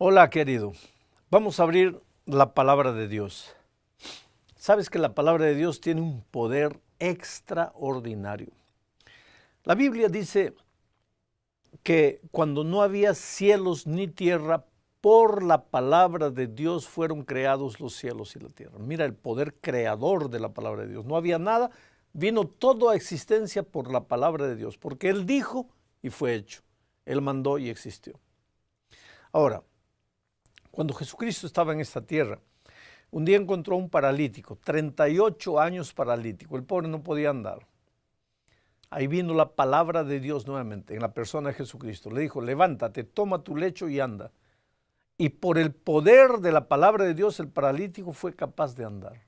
Hola, querido. Vamos a abrir la palabra de Dios. Sabes que la palabra de Dios tiene un poder extraordinario. La Biblia dice que cuando no había cielos ni tierra, por la palabra de Dios fueron creados los cielos y la tierra. Mira el poder creador de la palabra de Dios. No había nada, vino todo a existencia por la palabra de Dios, porque Él dijo y fue hecho. Él mandó y existió. Ahora, cuando Jesucristo estaba en esta tierra, un día encontró a un paralítico, 38 años paralítico, el pobre no podía andar. Ahí vino la palabra de Dios nuevamente en la persona de Jesucristo. Le dijo, levántate, toma tu lecho y anda. Y por el poder de la palabra de Dios, el paralítico fue capaz de andar.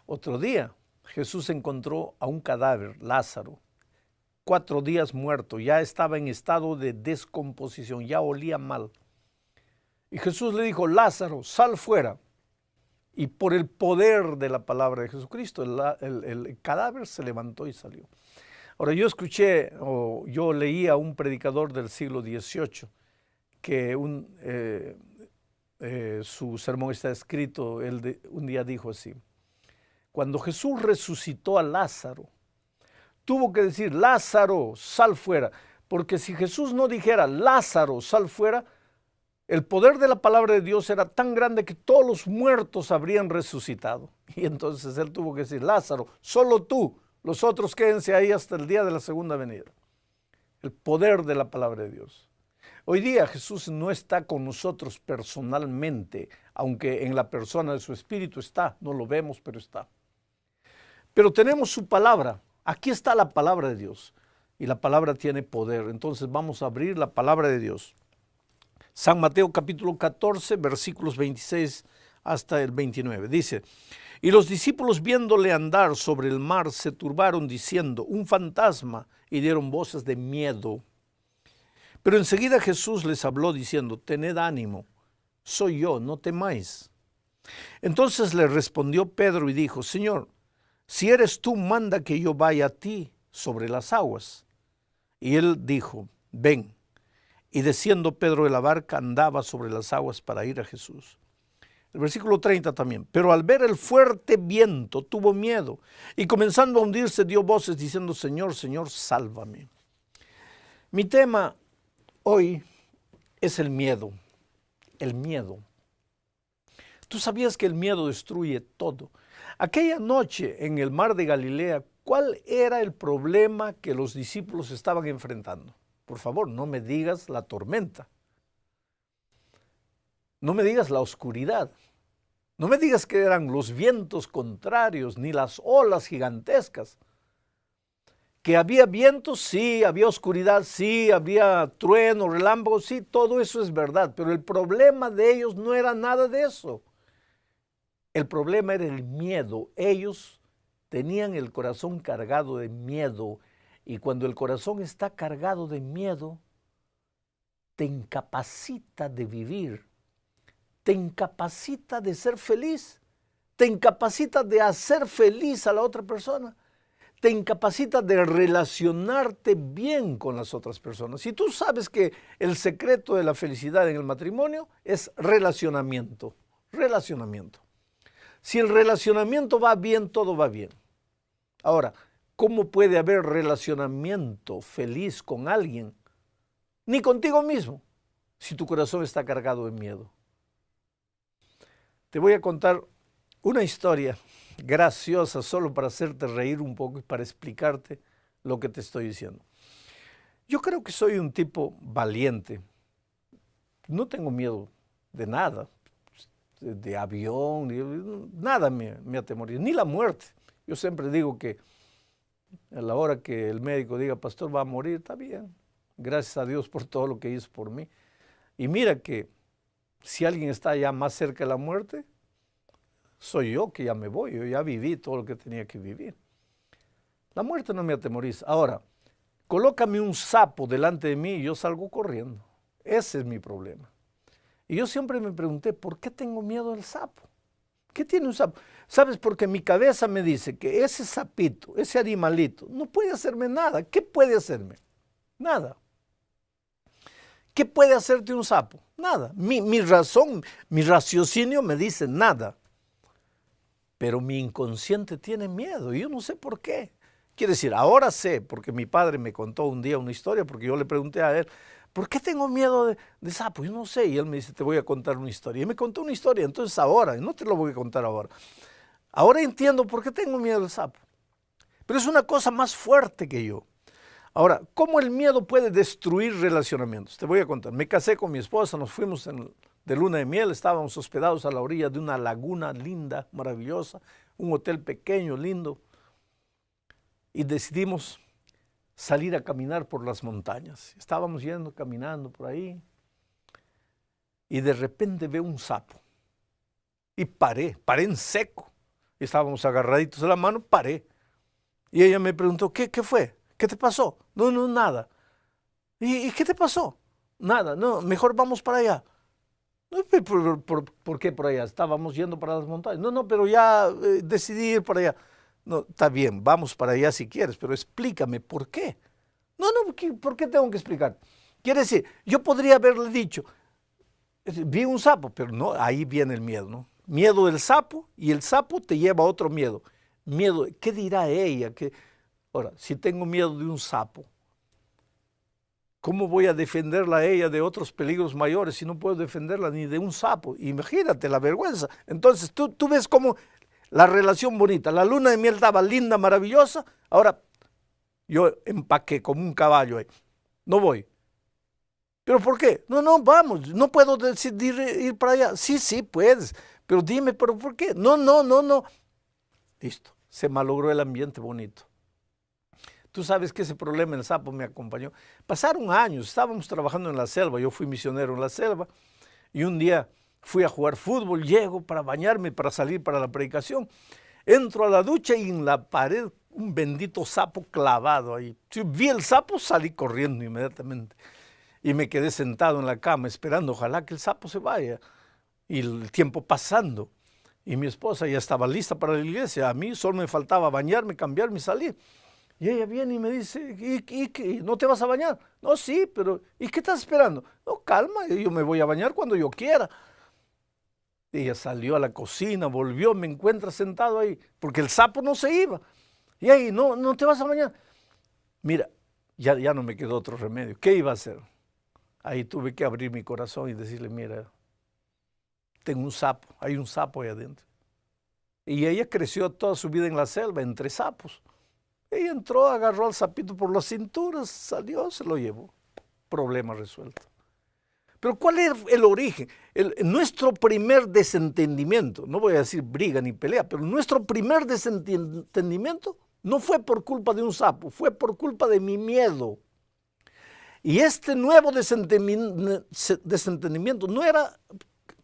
Otro día, Jesús encontró a un cadáver, Lázaro, 4 días muerto, ya estaba en estado de descomposición, ya olía mal. Y Jesús le dijo, Lázaro, sal fuera. Y por el poder de la palabra de Jesucristo, el cadáver se levantó y salió. Ahora, yo escuché, o yo leí a un predicador del siglo XVIII, que su sermón está escrito, un día dijo así, cuando Jesús resucitó a Lázaro, tuvo que decir, Lázaro, sal fuera, porque si Jesús no dijera, Lázaro, sal fuera, el poder de la palabra de Dios era tan grande que todos los muertos habrían resucitado. Y entonces Él tuvo que decir, Lázaro, solo tú, los otros quédense ahí hasta el día de la segunda venida. El poder de la palabra de Dios. Hoy día Jesús no está con nosotros personalmente, aunque en la persona de su Espíritu está, no lo vemos, pero está. Pero tenemos su palabra, aquí está la palabra de Dios, y la palabra tiene poder. Entonces vamos a abrir la palabra de Dios. San Mateo capítulo 14, versículos 26 hasta el 29. Dice, y los discípulos viéndole andar sobre el mar se turbaron diciendo, un fantasma, y dieron voces de miedo. Pero enseguida Jesús les habló diciendo, tened ánimo, soy yo, no temáis. Entonces le respondió Pedro y dijo, Señor, si eres tú, manda que yo vaya a ti sobre las aguas. Y él dijo, ven. Y desciendo Pedro de la barca andaba sobre las aguas para ir a Jesús. El versículo 30 también. Pero al ver el fuerte viento tuvo miedo y comenzando a hundirse dio voces diciendo, Señor, Señor, sálvame. Mi tema hoy es el miedo. El miedo. ¿Tú sabías que el miedo destruye todo? Aquella noche en el mar de Galilea, ¿cuál era el problema que los discípulos estaban enfrentando? Por favor, no me digas la tormenta. No me digas la oscuridad. No me digas que eran los vientos contrarios, ni las olas gigantescas. Que había vientos, sí, había oscuridad, sí, había trueno, relámpagos, sí, todo eso es verdad. Pero el problema de ellos no era nada de eso. El problema era el miedo. Ellos tenían el corazón cargado de miedo. Y cuando el corazón está cargado de miedo, te incapacita de vivir, te incapacita de ser feliz, te incapacita de hacer feliz a la otra persona, te incapacita de relacionarte bien con las otras personas. Y tú sabes que el secreto de la felicidad en el matrimonio es relacionamiento, relacionamiento. Si el relacionamiento va bien, todo va bien. Ahora, ¿cómo puede haber relacionamiento feliz con alguien? Ni contigo mismo, si tu corazón está cargado de miedo. Te voy a contar una historia graciosa solo para hacerte reír un poco y para explicarte lo que te estoy diciendo. Yo creo que soy un tipo valiente. No tengo miedo de nada, de avión, nada me atemoriza, ni la muerte. Yo siempre digo que a la hora que el médico diga, pastor, va a morir, está bien. Gracias a Dios por todo lo que hizo por mí. Y mira que si alguien está ya más cerca de la muerte, soy yo que ya me voy. Yo ya viví todo lo que tenía que vivir. La muerte no me atemoriza. Ahora, colócame un sapo delante de mí y yo salgo corriendo. Ese es mi problema. Y yo siempre me pregunté, ¿por qué tengo miedo del sapo? ¿Qué tiene un sapo? ¿Sabes? Porque mi cabeza me dice que ese sapito, ese animalito, no puede hacerme nada. ¿Qué puede hacerme? Nada. ¿Qué puede hacerte un sapo? Nada. Mi razón, mi raciocinio me dice nada. Pero mi inconsciente tiene miedo y yo no sé por qué. Quiere decir, ahora sé, porque mi padre me contó un día una historia, porque yo le pregunté a él, ¿por qué tengo miedo de sapo? Yo no sé. Y él me dice, te voy a contar una historia. Y me contó una historia, entonces ahora, no te lo voy a contar ahora. Ahora entiendo por qué tengo miedo del sapo. Pero es una cosa más fuerte que yo. Ahora, ¿cómo el miedo puede destruir relacionamientos? Te voy a contar. Me casé con mi esposa, nos fuimos de luna de miel, estábamos hospedados a la orilla de una laguna linda, maravillosa, un hotel pequeño, lindo, y decidimos salir a caminar por las montañas. Estábamos yendo, caminando por ahí, y de repente veo un sapo. Y paré en seco. Estábamos agarraditos de la mano, paré. Y ella me preguntó, ¿qué fue? ¿Qué te pasó? No, nada. ¿Y qué te pasó? Nada, no, mejor vamos para allá. ¿Por qué por allá? Estábamos yendo para las montañas. No, pero ya decidí ir para allá. No, está bien, vamos para allá si quieres, pero explícame por qué. No, ¿por qué tengo que explicar? Quiere decir, yo podría haberle dicho, vi un sapo, pero no, ahí viene el miedo, ¿no? Miedo del sapo, y el sapo te lleva a otro miedo. Miedo, ¿qué dirá ella? Ahora, si tengo miedo de un sapo, ¿cómo voy a defenderla a ella de otros peligros mayores si no puedo defenderla ni de un sapo? Imagínate la vergüenza. Entonces tú ves cómo la relación bonita, la luna de miel estaba linda, maravillosa, ahora yo empaqué como un caballo ahí. No voy. ¿Pero por qué? No, vamos, no puedo decidir ir para allá. Sí, puedes, pero dime, ¿pero por qué? No. Listo, se malogró el ambiente bonito. Tú sabes que ese problema el sapo me acompañó. Pasaron años, estábamos trabajando en la selva, yo fui misionero en la selva, y un día fui a jugar fútbol, llego para bañarme, para salir para la predicación, entro a la ducha y en la pared un bendito sapo clavado ahí. Vi el sapo, salí corriendo inmediatamente y me quedé sentado en la cama esperando, ojalá que el sapo se vaya. Y el tiempo pasando, y mi esposa ya estaba lista para la iglesia, a mí solo me faltaba bañarme, cambiarme y salir. Y ella viene y me dice, ¿y no te vas a bañar? No, sí, pero ¿y qué estás esperando? No, calma, yo me voy a bañar cuando yo quiera. Ella salió a la cocina, volvió, me encuentra sentado ahí, porque el sapo no se iba. Y ahí, no te vas a bañar. Mira, ya no me quedó otro remedio. ¿Qué iba a hacer? Ahí tuve que abrir mi corazón y decirle, mira, tengo un sapo, hay un sapo ahí adentro. Y ella creció toda su vida en la selva, entre sapos. Ella entró, agarró al sapito por las cinturas, salió, se lo llevó. Problema resuelto. Pero ¿cuál es el origen? Nuestro primer desentendimiento, no voy a decir briga ni pelea, pero nuestro primer desentendimiento no fue por culpa de un sapo, fue por culpa de mi miedo. Y este nuevo desentendimiento no era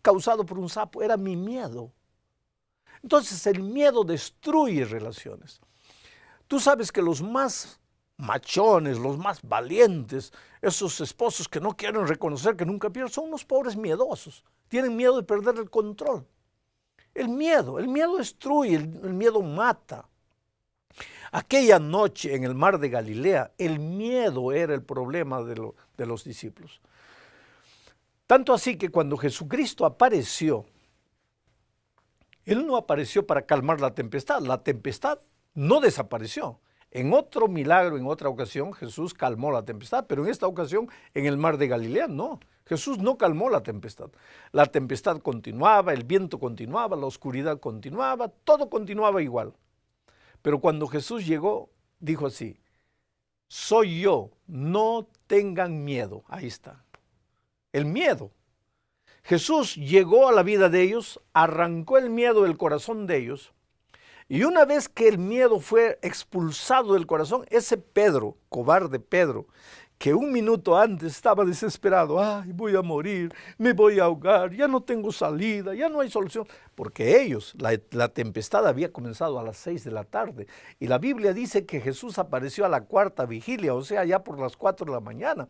causado por un sapo, era mi miedo. Entonces el miedo destruye relaciones. Tú sabes que los más machones, los más valientes, esos esposos que no quieren reconocer que nunca pierden, son unos pobres miedosos. Tienen miedo de perder el control. El miedo destruye, el miedo mata. Aquella noche en el mar de Galilea, el miedo era el problema de los discípulos. Tanto así que cuando Jesucristo apareció, Él no apareció para calmar la tempestad no desapareció. En otro milagro, en otra ocasión, Jesús calmó la tempestad, pero en esta ocasión, en el mar de Galilea, no. Jesús no calmó la tempestad. La tempestad continuaba, el viento continuaba, la oscuridad continuaba, todo continuaba igual. Pero cuando Jesús llegó, dijo así, soy yo, no tengan miedo. Ahí está. El miedo. Jesús llegó a la vida de ellos, arrancó el miedo del corazón de ellos, y una vez que el miedo fue expulsado del corazón, ese Pedro, cobarde Pedro, que un minuto antes estaba desesperado, ay, voy a morir, me voy a ahogar, ya no tengo salida, ya no hay solución, porque ellos, la tempestad había comenzado a las 6 de la tarde, y la Biblia dice que Jesús apareció a la cuarta vigilia, o sea, ya por las 4 de la mañana.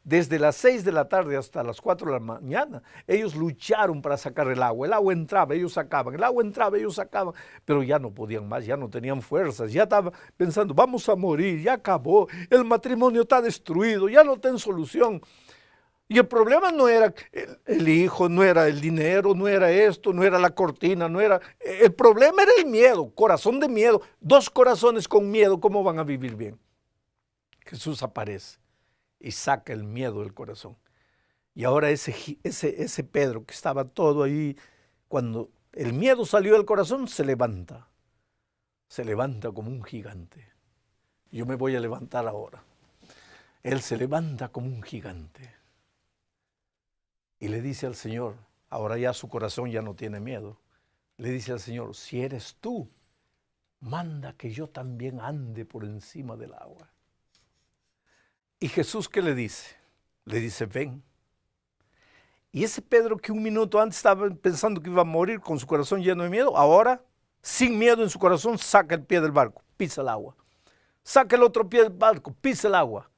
Desde las 6 de la tarde hasta las 4 de la mañana, ellos lucharon para sacar el agua entraba, ellos sacaban, el agua entraba, ellos sacaban, pero ya no podían más, ya no tenían fuerzas, ya estaban pensando, vamos a morir, ya acabó, el matrimonio está destruido, ya no tiene solución. Y el problema no era el hijo, no era el dinero, no era esto, no era la cortina, no era... El problema era el miedo, corazón de miedo. Dos corazones con miedo, ¿cómo van a vivir bien? Jesús aparece y saca el miedo del corazón. Y ahora ese Pedro que estaba todo ahí, cuando el miedo salió del corazón, se levanta como un gigante. Yo me voy a levantar ahora. Él se levanta como un gigante y le dice al Señor, ahora ya su corazón ya no tiene miedo, le dice al Señor, si eres tú, manda que yo también ande por encima del agua. ¿Y Jesús qué le dice? Le dice, ven. Y ese Pedro que un minuto antes estaba pensando que iba a morir con su corazón lleno de miedo, ahora, sin miedo en su corazón, saca el pie del barco, pisa el agua. Saca el otro pie del barco, pisa el agua.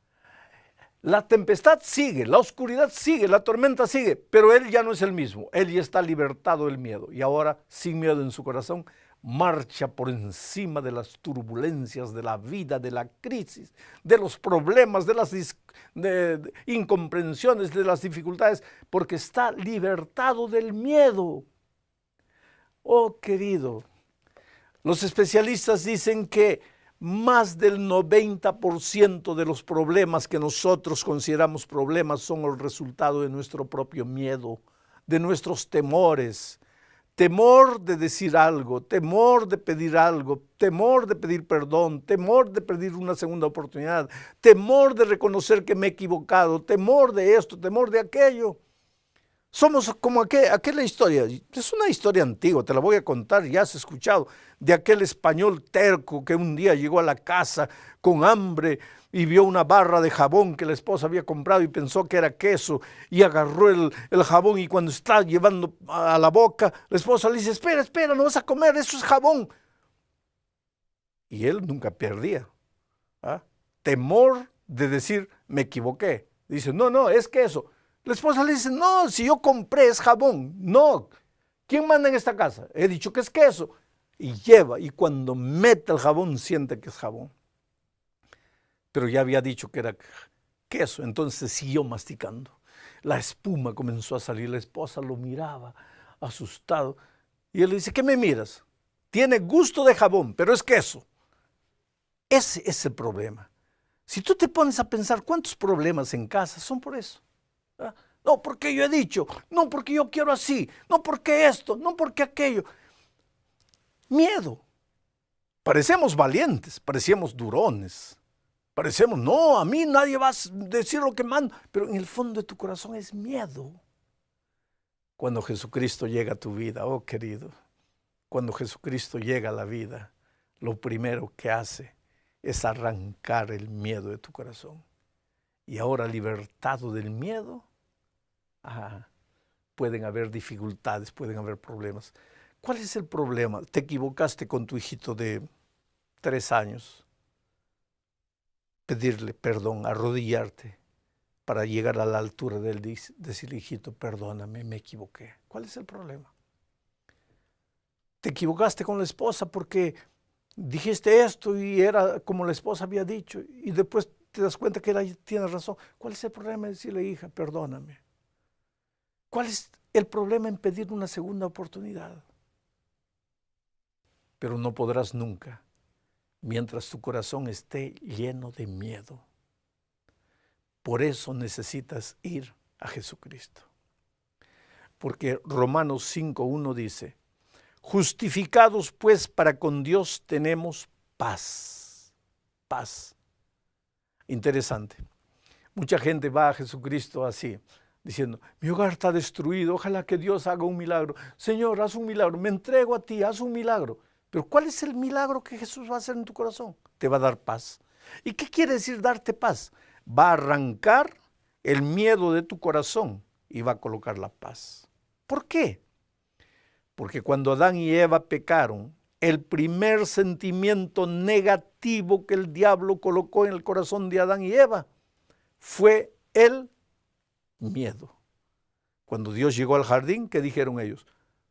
La tempestad sigue, la oscuridad sigue, la tormenta sigue, pero él ya no es el mismo. Él ya está libertado del miedo y ahora, sin miedo en su corazón, marcha por encima de las turbulencias de la vida, de la crisis, de los problemas, de las incomprensiones, de las dificultades, porque está libertado del miedo. Oh, querido, los especialistas dicen que más del 90% de los problemas que nosotros consideramos problemas son el resultado de nuestro propio miedo, de nuestros temores. Temor de decir algo, temor de pedir algo, temor de pedir perdón, temor de pedir una segunda oportunidad, temor de reconocer que me he equivocado, temor de esto, temor de aquello. Somos como aquella historia, es una historia antigua, te la voy a contar, ya has escuchado, de aquel español terco que un día llegó a la casa con hambre y vio una barra de jabón que la esposa había comprado y pensó que era queso y agarró el jabón y cuando está llevando a la boca, la esposa le dice, espera, no vas a comer, eso es jabón. Y él nunca perdía, ¿ah? Temor de decir, me equivoqué. Dice, no, es queso. La esposa le dice, no, si yo compré es jabón. No, ¿quién manda en esta casa? He dicho que es queso. Y lleva, y cuando mete el jabón siente que es jabón. Pero ya había dicho que era queso, entonces siguió masticando. La espuma comenzó a salir, la esposa lo miraba asustado. Y él le dice, ¿qué me miras? Tiene gusto de jabón, pero es queso. Ese es el problema. Si tú te pones a pensar cuántos problemas en casa son por eso. ¿Ah? No, porque yo he dicho, no, porque yo quiero así, no, porque esto, no, porque aquello. Miedo. Parecemos valientes, parecíamos durones, parecemos, no, a mí nadie va a decir lo que mando, pero en el fondo de tu corazón es miedo. Cuando Jesucristo llega a tu vida, oh querido, cuando Jesucristo llega a la vida, lo primero que hace es arrancar el miedo de tu corazón. Y ahora, libertado del miedo, pueden haber dificultades, pueden haber problemas. ¿Cuál es el problema? Te equivocaste con tu hijito de 3 años. Pedirle perdón, arrodillarte para llegar a la altura de él, decirle, hijito, perdóname, me equivoqué. ¿Cuál es el problema? Te equivocaste con la esposa porque dijiste esto y era como la esposa había dicho y después te das cuenta que ella tiene razón. ¿Cuál es el problema en decirle, hija, perdóname? ¿Cuál es el problema en pedir una segunda oportunidad? Pero no podrás nunca mientras tu corazón esté lleno de miedo. Por eso necesitas ir a Jesucristo. Porque Romanos 5:1 dice, justificados pues para con Dios tenemos paz. Paz. Interesante. Mucha gente va a Jesucristo así, diciendo, mi hogar está destruido, ojalá que Dios haga un milagro. Señor, haz un milagro, me entrego a ti, haz un milagro. Pero ¿cuál es el milagro que Jesús va a hacer en tu corazón? Te va a dar paz. ¿Y qué quiere decir darte paz? Va a arrancar el miedo de tu corazón y va a colocar la paz. ¿Por qué? Porque cuando Adán y Eva pecaron, el primer sentimiento negativo que el diablo colocó en el corazón de Adán y Eva fue el miedo. Cuando Dios llegó al jardín, ¿qué dijeron ellos?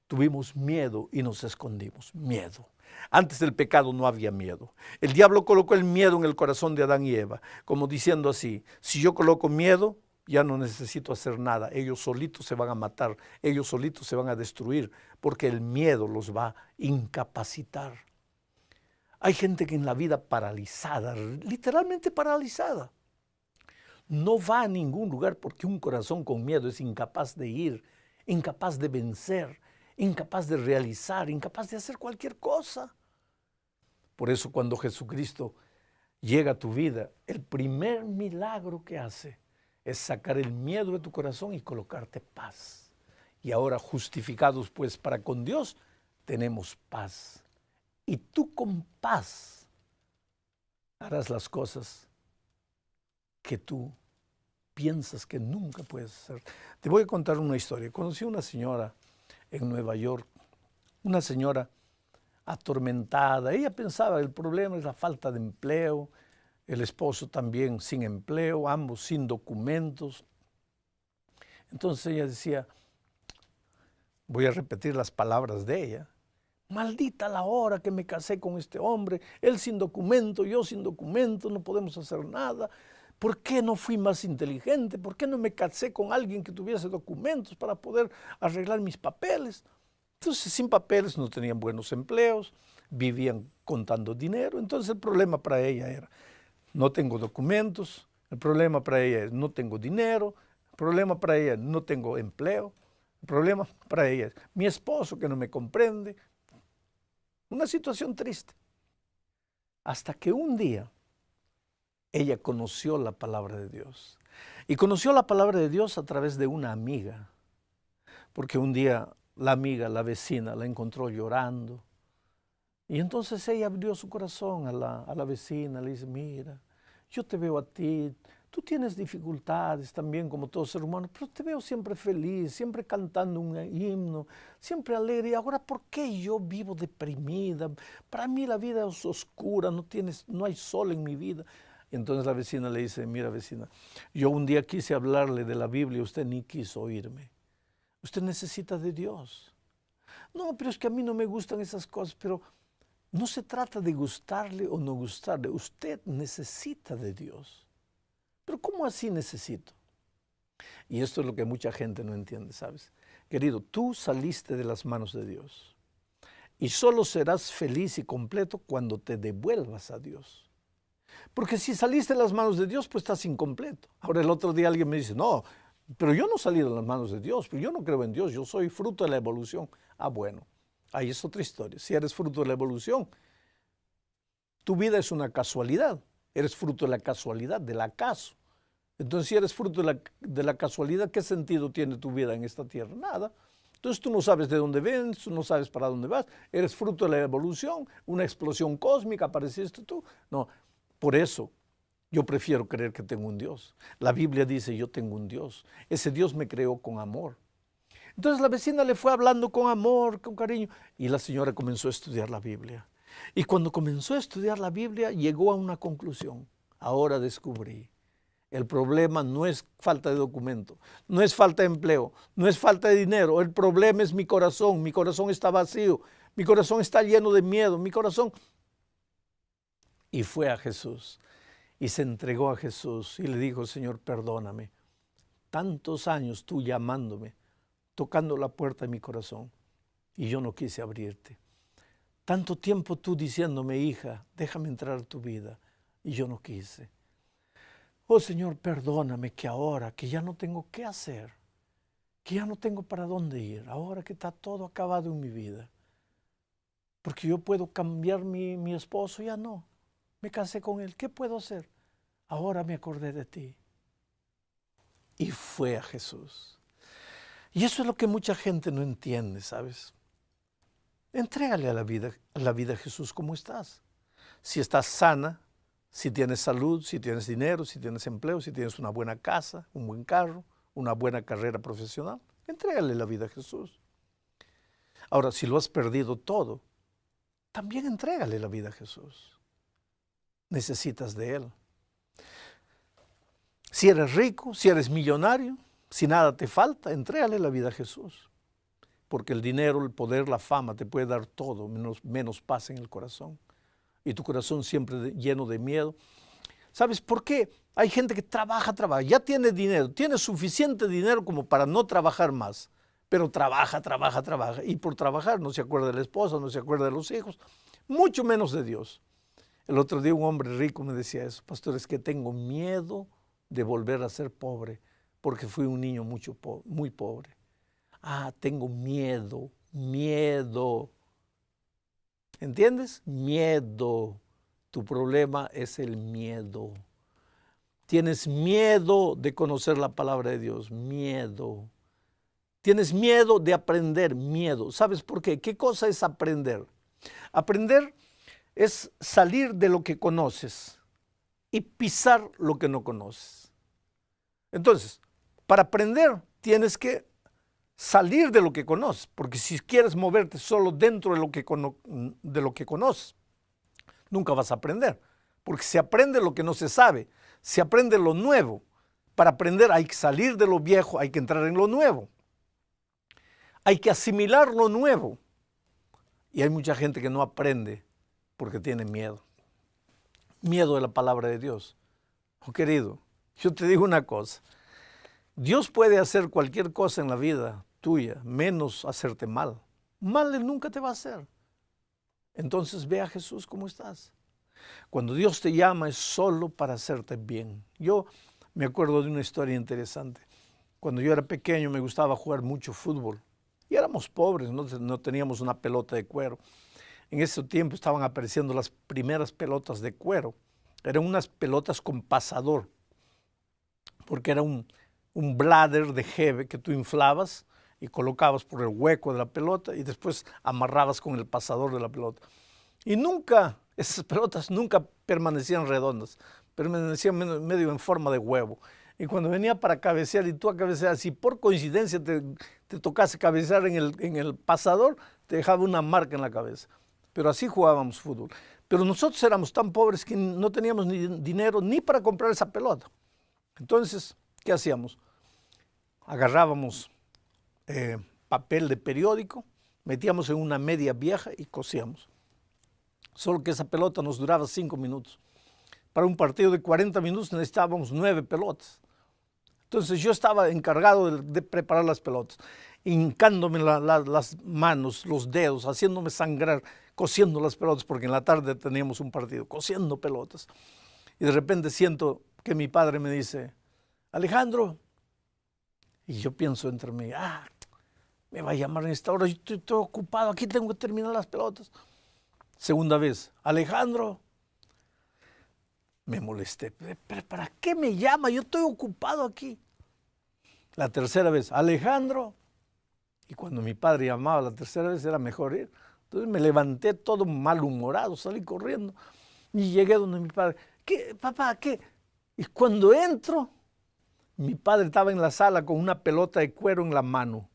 Tuvimos miedo y nos escondimos. Miedo. Antes del pecado no había miedo. El diablo colocó el miedo en el corazón de Adán y Eva, como diciendo así, si yo coloco miedo, ya no necesito hacer nada, ellos solitos se van a matar, ellos solitos se van a destruir, porque el miedo los va a incapacitar. Hay gente que en la vida paralizada, literalmente paralizada, no va a ningún lugar porque un corazón con miedo es incapaz de ir, incapaz de vencer, incapaz de realizar, incapaz de hacer cualquier cosa. Por eso cuando Jesucristo llega a tu vida, el primer milagro que hace es sacar el miedo de tu corazón y colocarte paz. Y ahora, justificados pues para con Dios, tenemos paz. Y tú con paz harás las cosas que tú piensas que nunca puedes hacer. Te voy a contar una historia. Conocí a una señora en Nueva York, una señora atormentada. Ella pensaba, el problema es la falta de empleo, el esposo también sin empleo, ambos sin documentos. Entonces ella decía, voy a repetir las palabras de ella, maldita la hora que me casé con este hombre, él sin documento, yo sin documento, no podemos hacer nada. ¿Por qué no fui más inteligente? ¿Por qué no me casé con alguien que tuviese documentos para poder arreglar mis papeles? Entonces, sin papeles no tenían buenos empleos, vivían contando dinero. Entonces el problema para ella era, no tengo documentos, el problema para ella es, no tengo dinero, el problema para ella es, no tengo empleo, el problema para ella es, mi esposo que no me comprende. Una situación triste. Hasta que un día ella conoció la palabra de Dios. Y conoció la palabra de Dios a través de una amiga. Porque un día la amiga, la vecina, la encontró llorando. Y entonces ella abrió su corazón a la vecina, le dice, mira, yo te veo a ti, tú tienes dificultades también como todo ser humano, pero te veo siempre feliz, siempre cantando un himno, siempre alegre. Y ahora, ¿por qué yo vivo deprimida? Para mí la vida es oscura, no hay sol en mi vida. Y entonces la vecina le dice, mira vecina, yo un día quise hablarle de la Biblia y usted ni quiso oírme. Usted necesita de Dios. No, pero es que a mí no me gustan esas cosas, pero no se trata de gustarle o no gustarle. Usted necesita de Dios. Pero ¿cómo así necesito? Y esto es lo que mucha gente no entiende, ¿sabes? Querido, tú saliste de las manos de Dios y solo serás feliz y completo cuando te devuelvas a Dios. Porque si saliste de las manos de Dios, pues estás incompleto. Ahora el otro día alguien me dice, no, pero yo no salí de las manos de Dios, pero yo no creo en Dios, yo soy fruto de la evolución. Ah, bueno, ahí es otra historia. Si eres fruto de la evolución, tu vida es una casualidad. Eres fruto de la casualidad, del acaso. Entonces, si eres fruto de la casualidad, ¿qué sentido tiene tu vida en esta tierra? Nada. Entonces tú no sabes de dónde vienes, tú no sabes para dónde vas. Eres fruto de la evolución, una explosión cósmica, apareciste tú. No, por eso yo prefiero creer que tengo un Dios. La Biblia dice, yo tengo un Dios. Ese Dios me creó con amor. Entonces la vecina le fue hablando con amor, con cariño, y la señora comenzó a estudiar la Biblia. Y cuando comenzó a estudiar la Biblia, llegó a una conclusión. Ahora descubrí, el problema no es falta de documento, no es falta de empleo, no es falta de dinero. El problema es mi corazón está vacío, mi corazón está lleno de miedo, mi corazón. Y fue a Jesús y se entregó a Jesús y le dijo, Señor, perdóname. Tantos años tú llamándome, tocando la puerta de mi corazón y yo no quise abrirte. Tanto tiempo tú diciéndome, hija, déjame entrar a tu vida y yo no quise. Oh Señor, perdóname que ahora que ya no tengo qué hacer, que ya no tengo para dónde ir, ahora que está todo acabado en mi vida, porque yo puedo cambiar mi esposo, ya no, me casé con él, ¿qué puedo hacer? Ahora me acordé de ti. Y fue a Jesús. Y eso es lo que mucha gente no entiende, ¿sabes? Entrégale a la vida a Jesús como estás. Si estás sana, si tienes salud, si tienes dinero, si tienes empleo, si tienes una buena casa, un buen carro, una buena carrera profesional, entrégale la vida a Jesús. Ahora, si lo has perdido todo, también entrégale la vida a Jesús. Necesitas de Él. Si eres rico, si eres millonario, si nada te falta, entrégale la vida a Jesús. Porque el dinero, el poder, la fama te puede dar todo, menos paz en el corazón. Y tu corazón siempre lleno de miedo. ¿Sabes por qué? Hay gente que trabaja, ya tiene dinero, tiene suficiente dinero como para no trabajar más, pero trabaja. Y por trabajar no se acuerda de la esposa, no se acuerda de los hijos, mucho menos de Dios. El otro día un hombre rico me decía eso: pastor, es que tengo miedo de volver a ser pobre, porque fui un niño muy pobre. Ah, tengo miedo. ¿Entiendes? Miedo. Tu problema es el miedo. Tienes miedo de conocer la palabra de Dios, miedo. Tienes miedo de aprender, miedo. ¿Sabes por qué? ¿Qué cosa es aprender? Aprender es salir de lo que conoces y pisar lo que no conoces. Entonces, para aprender tienes que salir de lo que conoces, porque si quieres moverte solo dentro de lo que conoces, nunca vas a aprender, porque se aprende lo que no se sabe, se aprende lo nuevo. Para aprender hay que salir de lo viejo, hay que entrar en lo nuevo. Hay que asimilar lo nuevo. Y hay mucha gente que no aprende porque tiene miedo. Miedo de la palabra de Dios. Oh, querido, yo te digo una cosa. Dios puede hacer cualquier cosa en la vida tuya, menos hacerte mal. Mal Él nunca te va a hacer. Entonces ve a Jesús como estás. Cuando Dios te llama es solo para hacerte bien. Yo me acuerdo de una historia interesante. Cuando yo era pequeño me gustaba jugar mucho fútbol. Y éramos pobres, no teníamos una pelota de cuero. En ese tiempo estaban apareciendo las primeras pelotas de cuero. Eran unas pelotas con pasador, porque era un bladder de jeve que tú inflabas y colocabas por el hueco de la pelota y después amarrabas con el pasador de la pelota. Y esas pelotas nunca permanecían redondas, permanecían medio en forma de huevo. Y cuando venía para cabecear y tú a cabecear, si por coincidencia te tocase cabecear en el pasador, te dejaba una marca en la cabeza. Pero así jugábamos fútbol. Pero nosotros éramos tan pobres que no teníamos ni dinero ni para comprar esa pelota. Entonces, ¿qué hacíamos? Agarrábamos papel de periódico, metíamos en una media vieja y cosíamos. Solo que esa pelota nos duraba 5 minutos. Para un partido de 40 minutos necesitábamos 9 pelotas. Entonces yo estaba encargado de preparar las pelotas, hincándome las manos, los dedos, haciéndome sangrar, cosiendo las pelotas, porque en la tarde teníamos un partido, cosiendo pelotas. Y de repente siento que mi padre me dice: Alejandro. Y yo pienso entre mí: me va a llamar en esta hora, yo estoy ocupado, aquí tengo que terminar las pelotas. Segunda vez: Alejandro. Me molesté: ¿pero para qué me llama? Yo estoy ocupado aquí. La tercera vez: Alejandro. Y cuando mi padre llamaba la tercera vez era mejor ir. Entonces me levanté todo malhumorado, salí corriendo y llegué donde mi padre. ¿Qué, papá, qué? Y cuando entro, mi padre estaba en la sala con una pelota de cuero en la mano.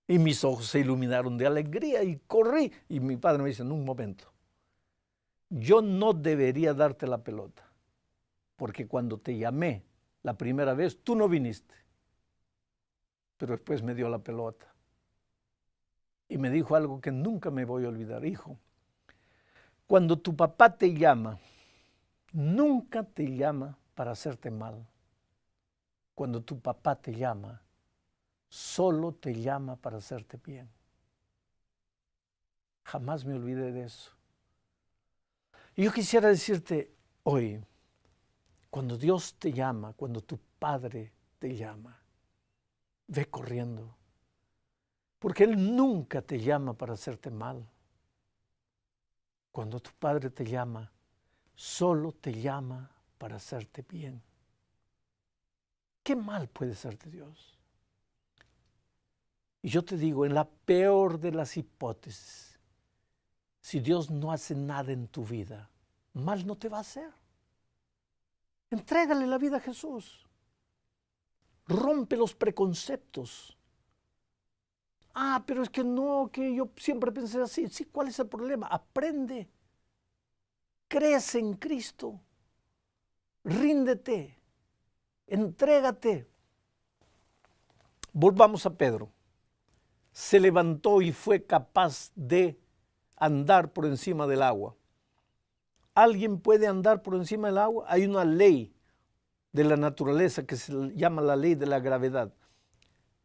Y mis ojos se iluminaron de alegría y corrí. Y mi padre me dice: en un momento, yo no debería darte la pelota, porque cuando te llamé la primera vez, tú no viniste. Pero después me dio la pelota. Y me dijo algo que nunca me voy a olvidar: hijo, cuando tu papá te llama, nunca te llama para hacerte mal. Cuando tu papá te llama, solo te llama para hacerte bien. Jamás me olvidé de eso. Y yo quisiera decirte hoy, cuando Dios te llama, cuando tu Padre te llama, ve corriendo, porque Él nunca te llama para hacerte mal. Cuando tu Padre te llama, solo te llama para hacerte bien. ¿Qué mal puede hacerte Dios? Y yo te digo, en la peor de las hipótesis, si Dios no hace nada en tu vida, mal no te va a hacer. Entrégale la vida a Jesús. Rompe los preconceptos. Pero es que no, que yo siempre pensé así. Sí, ¿cuál es el problema? Aprende. Crece en Cristo. Ríndete. Entrégate. Volvamos a Pedro. Se levantó y fue capaz de andar por encima del agua. ¿Alguien puede andar por encima del agua? Hay una ley de la naturaleza que se llama la ley de la gravedad.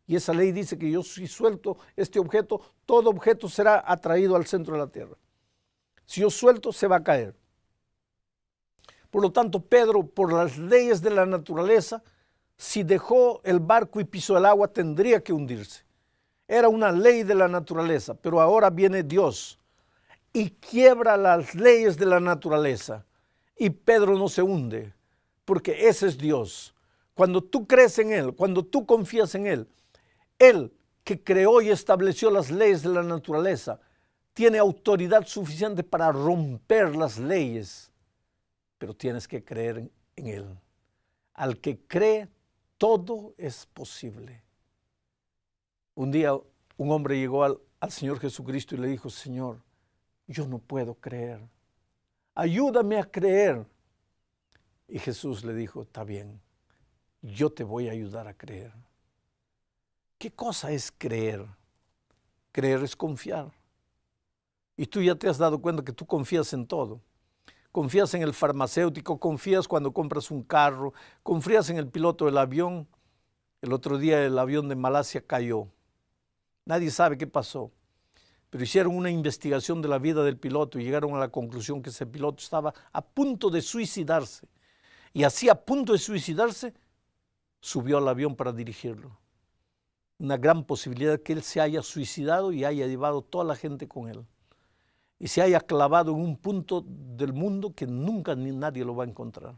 Y esa ley dice que yo si suelto este objeto, todo objeto será atraído al centro de la tierra. Si yo suelto, se va a caer. Por lo tanto, Pedro, por las leyes de la naturaleza, si dejó el barco y pisó el agua, tendría que hundirse. Era una ley de la naturaleza, pero ahora viene Dios y quiebra las leyes de la naturaleza. Y Pedro no se hunde, porque ese es Dios. Cuando tú crees en Él, cuando tú confías en Él, Él que creó y estableció las leyes de la naturaleza, tiene autoridad suficiente para romper las leyes, pero tienes que creer en Él. Al que cree, todo es posible. Un día un hombre llegó al Señor Jesucristo y le dijo: Señor, yo no puedo creer, ayúdame a creer. Y Jesús le dijo: está bien, yo te voy a ayudar a creer. ¿Qué cosa es creer? Creer es confiar. Y tú ya te has dado cuenta que tú confías en todo. Confías en el farmacéutico, confías cuando compras un carro, confías en el piloto del avión. El otro día el avión de Malasia cayó. Nadie sabe qué pasó, pero hicieron una investigación de la vida del piloto y llegaron a la conclusión que ese piloto estaba a punto de suicidarse. Y así a punto de suicidarse, subió al avión para dirigirlo. Una gran posibilidad que él se haya suicidado y haya llevado toda la gente con él. Y se haya clavado en un punto del mundo que nunca ni nadie lo va a encontrar.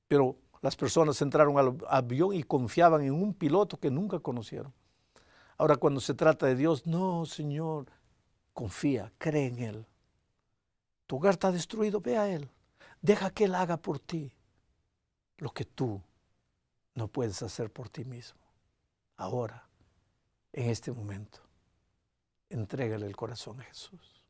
Pero las personas entraron al avión y confiaban en un piloto que nunca conocieron. Ahora cuando se trata de Dios, no, Señor, confía, cree en Él. Tu hogar está destruido, ve a Él. Deja que Él haga por ti lo que tú no puedes hacer por ti mismo. Ahora, en este momento, entrégale el corazón a Jesús.